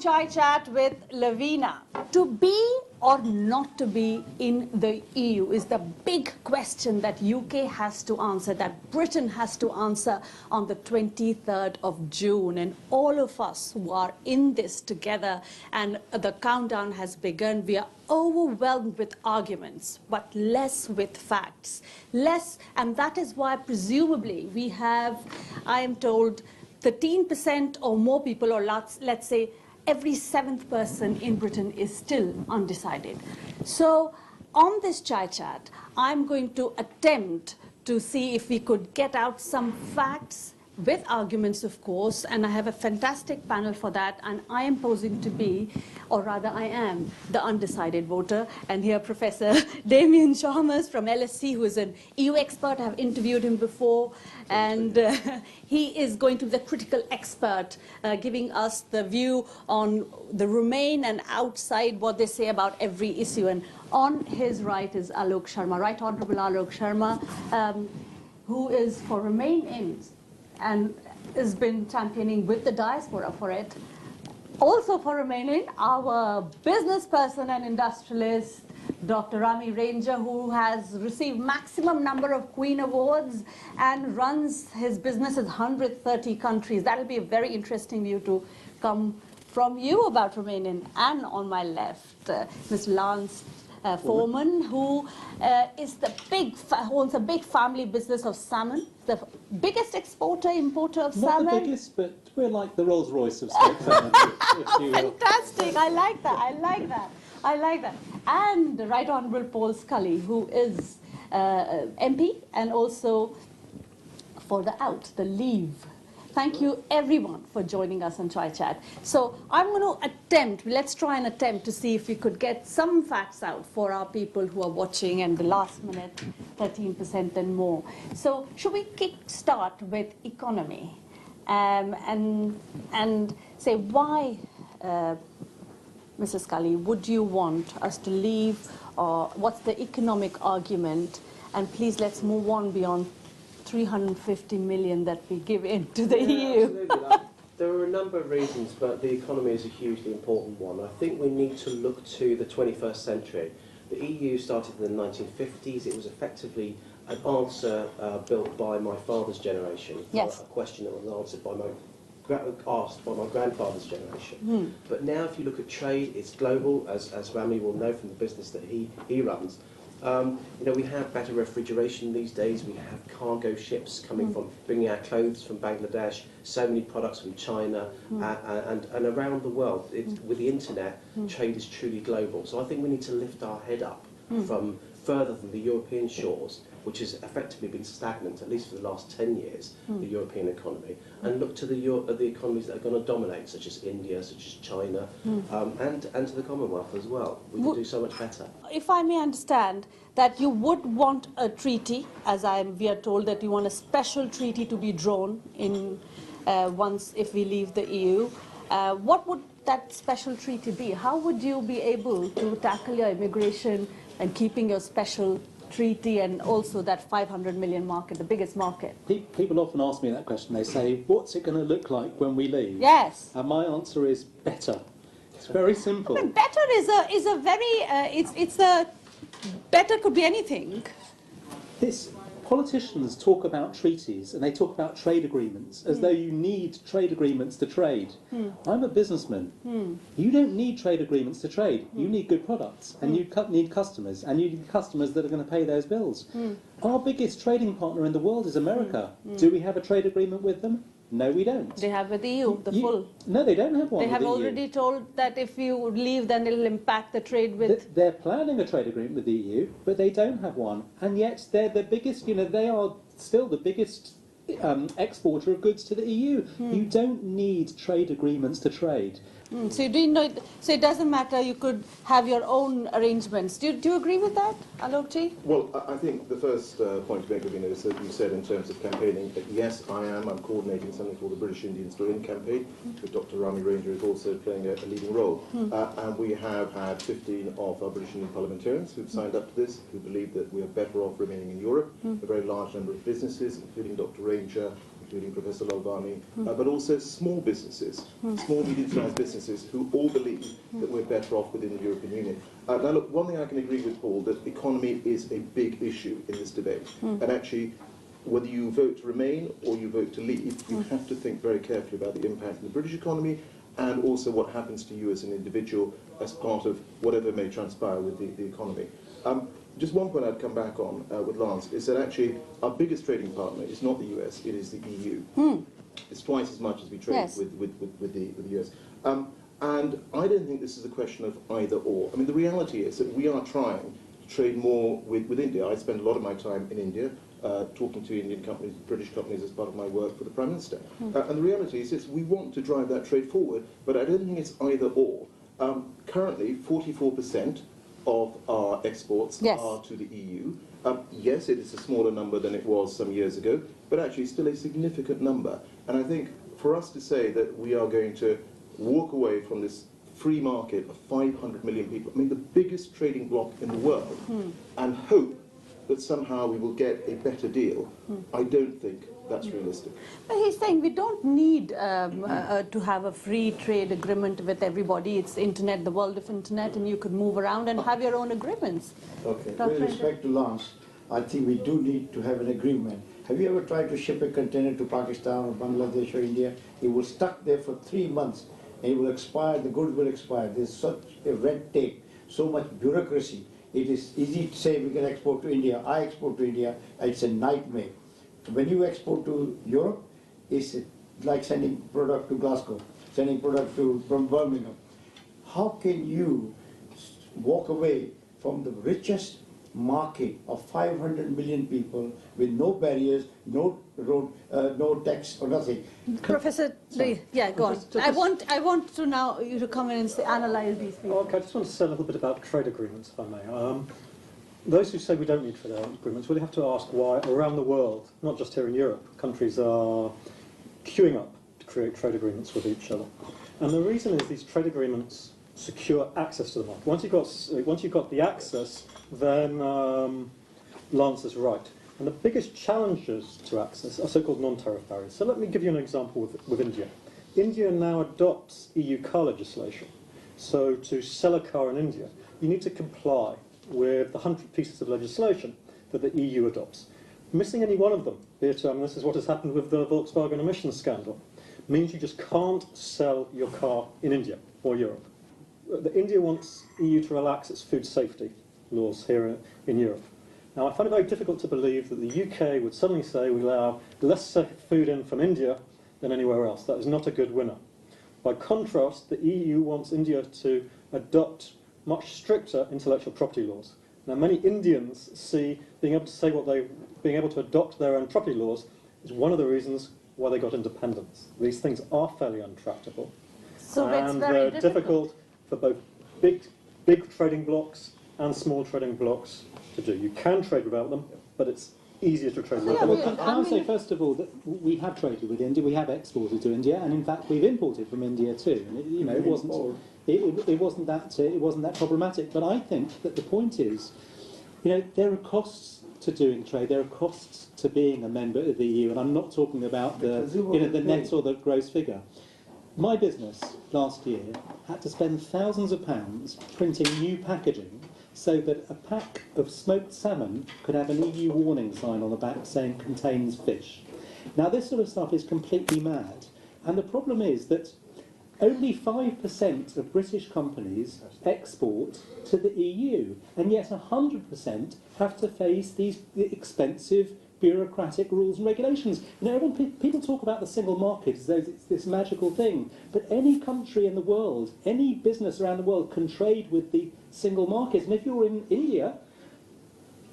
Chai Chat with Lavina. To be or not to be in the EU is the big question that UK has to answer, that Britain has to answer on the 23rd of June. And all of us who are in this together, and the countdown has begun, we are overwhelmed with arguments, but less with facts. Less, and that is why presumably we have, I am told, 13% or more people, or let's say every seventh person in Britain is still undecided. So on this Chai Chat, I'm going to attempt to see if we could get out some facts with arguments, of course, and I have a fantastic panel for that, and I am posing to be, or rather I am, the undecided voter. And here Professor Damian Chalmers from LSE, who is an EU expert. I have interviewed him before, and he is going to be the critical expert, giving us the view on the Remain and outside what they say about every issue. And on his right is Alok Sharma, Right Honourable Alok Sharma, who is for Remain in, and has been championing with the Diaspora for it. Also for remaining, our business person and industrialist, Dr. Rami Ranger, who has received maximum number of Queen Awards and runs his business in 130 countries. That'll be a very interesting view to come from you about Romanian. And on my left, Mr. Lance Foreman, who is the owns a big family business of salmon, the biggest exporter, importer of salmon. Not the biggest, but we're like the Rolls-Royce of smoked salmon. Fantastic! I like that. I like that. I like that. And the Right Honourable Paul Scully, who is MP and also for the the Leave. Thank you, everyone, for joining us on Chai Chat. So I'm going to let's try and attempt to see if we could get some facts out for our people who are watching, and the last minute, 13% and more. So should we start with economy and say why, Mr. Scully, would you want us to leave, or what's the economic argument? And please, let's move on beyond 350 million that we give into the EU. Absolutely. There are a number of reasons, but the economy is a hugely important one. I think we need to look to the 21st century. The EU started in the 1950s. It was effectively an answer built by my father's generation. Yes. A question that was asked by my grandfather's generation. But now if you look at trade, it's global, as Rami will know from the business that he runs. You know, we have better refrigeration these days. We have cargo ships coming from, bringing our clothes from Bangladesh, so many products from China, and around the world. With the internet, trade is truly global. So I think we need to lift our head up from further than the European shores, which has effectively been stagnant, at least for the last 10 years, the European economy, and look to the economies that are going to dominate, such as India, such as China, and to the Commonwealth as well. We can do so much better. If I may understand, that you would want a treaty, as we are told that you want a special treaty to be drawn in if we leave the EU. What would that special treaty be? How would you be able to tackle your immigration and keeping your special treaty and also that 500 million market, the biggest market? People often ask me that question. They say, what's it going to look like when we leave? Yes. And my answer is better. It's very simple. But better is a very, better could be anything. Politicians talk about treaties and they talk about trade agreements as though you need trade agreements to trade. I'm a businessman. You don't need trade agreements to trade. You need good products, and you need customers, and you need customers that are going to pay those bills. Our biggest trading partner in the world is America. Do we have a trade agreement with them? No, we don't. They have with the EU, full. No, they don't have one. They have already told that if you leave, then it'll impact the trade with. They're planning a trade agreement with the EU, but they don't have one, and yet they're the biggest. You know, they are still the biggest exporter of goods to the EU. You don't need trade agreements to trade. So you didn't know. So it doesn't matter. You could have your own arrangements. Do you agree with that, Alokji? Well, I think the first point to make, Ravina, is that you said in terms of campaigning that yes, I'm coordinating something called the British Indians for In campaign, with Dr. Rami Ranger is also playing a leading role. And we have had 15 of our British Indian parliamentarians who've signed up to this, who believe that we are better off remaining in Europe. A very large number of businesses, including Dr. Ranger, including Professor Lolvani, but also small businesses, small, medium-sized businesses who all believe that we're better off within the European Union. Now look, one thing I can agree with Paul, that economy is a big issue in this debate. And actually, whether you vote to remain or you vote to leave, you have to think very carefully about the impact on the British economy and also what happens to you as an individual as part of whatever may transpire with the economy. Just one point I'd come back on with Lance is that actually our biggest trading partner is not the US, it is the EU. It's twice as much as we trade with the US. And I don't think this is a question of either or. I mean, the reality is that we are trying to trade more with India. I spend a lot of my time in India, talking to Indian companies, British companies as part of my work for the Prime Minister. And the reality is we want to drive that trade forward, but I don't think it's either or. Currently, 44% of our exports are to the EU. Yes, it is a smaller number than it was some years ago, but actually still a significant number. And I think for us to say that we are going to walk away from this free market of 500 million people, I mean the biggest trading bloc in the world, and hope that somehow we will get a better deal, I don't think that's realistic. But he's saying we don't need to have a free trade agreement with everybody. It's internet, the world of internet, and you could move around and have your own agreements. Okay. With respect to Lance, I think we do need to have an agreement. Have you ever tried to ship a container to Pakistan or Bangladesh or India? It was stuck there for 3 months and it will expire, the goods will expire. There's such a red tape, so much bureaucracy. It is easy to say we can export to India. I export to India, it's a nightmare. When you export to Europe, it's like sending product to Glasgow, sending product from Birmingham. How can you walk away from the richest market of 500 million people with no barriers, no road, no tax or nothing? Professor, yeah, go on. I want to now you to come in and analyze these things. Okay, I just want to say a little bit about trade agreements, if I may. Those who say we don't need trade agreements really have to ask why around the world, not just here in Europe, countries are queuing up to create trade agreements with each other. And the reason is these trade agreements secure access to the market. Once you've got the access, then Lance is right. And the biggest challenges to access are so-called non-tariff barriers. So let me give you an example with India. India now adopts EU car legislation. So to sell a car in India, you need to comply with the 100 pieces of legislation that the EU adopts. Missing any one of them, be it, this is what has happened with the Volkswagen emissions scandal, means you just can't sell your car in India or Europe. India wants EU to relax its food safety laws here in Europe. Now, I find it very difficult to believe that the UK would suddenly say we allow less safe food in from India than anywhere else. That is not a good winner. By contrast, the EU wants India to adopt much stricter intellectual property laws. Now, many Indians see being able to say being able to adopt their own property laws is one of the reasons why they got independence. These things are fairly untractable, so and they're difficult for both big trading blocs and small trading blocs to do. You can trade without them, but it's easier to trade with them. Well, I would say, first of all, that we have traded with India, we have exported to India, and in fact we've imported from India too. And it wasn't that problematic. But I think that the point is, there are costs to doing trade. There are costs to being a member of the EU, and I'm not talking about the net or the gross figure. My business last year had to spend thousands of pounds printing new packaging so that a pack of smoked salmon could have an EU warning sign on the back saying contains fish. Now, this sort of stuff is completely mad, and the problem is that only 5% of British companies export to the EU, and yet 100% have to face these expensive bureaucratic rules and regulations. People talk about the single market as though it's this magical thing, but any country in the world, any business around the world can trade with the single market. And if you're in India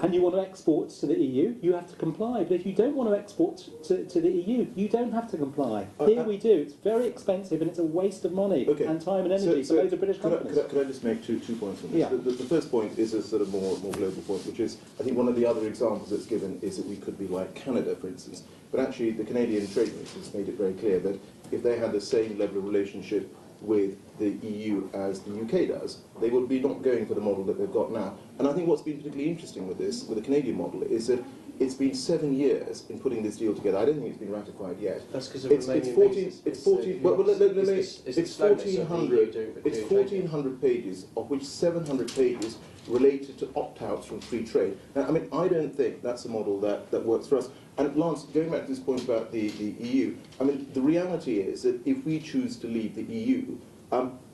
and you want to export to the EU, you have to comply. But if you don't want to export to the EU, you don't have to comply. Here we do. It's very expensive and it's a waste of money and time and energy for loads of British companies. Could I just make two points on this? Yeah. The first point is a sort of more global point, which is, I think one of the other examples that's given is that we could be like Canada, for instance. But actually, the Canadian Trade Minister has made it very clear that if they had the same level of relationship with the EU as the UK does, they would be not going for the model that they've got now. And I think what's been particularly interesting with this, with the Canadian model, is that it's been 7 years in putting this deal together. I don't think it's been ratified yet. That's because of It's Romanian 14. basis. It's 14. Well, let me. It's slowness of the 1,400. doing It's trade. 1,400 pages, of which 700 pages related to opt-outs from free trade. Now, I mean, I don't think that's a model that works for us. And Lance, going back to this point about the EU, I mean, the reality is that if we choose to leave the EU,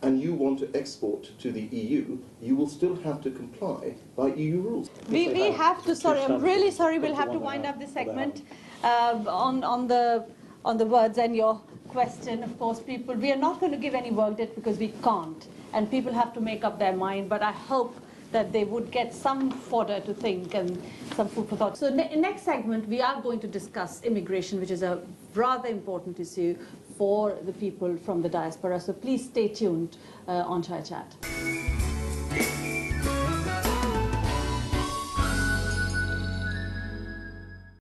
and you want to export to the EU, you will still have to comply by EU rules. We have to, sorry, I'm really sorry, we'll have to wind up this segment on the words and your question. Of course, people, we are not going to give any verdict because we can't, and people have to make up their mind, but I hope that they would get some fodder to think and some food for thought. So next segment, we are going to discuss immigration, which is a rather important issue for the people from the diaspora. So please stay tuned on Chai Chat.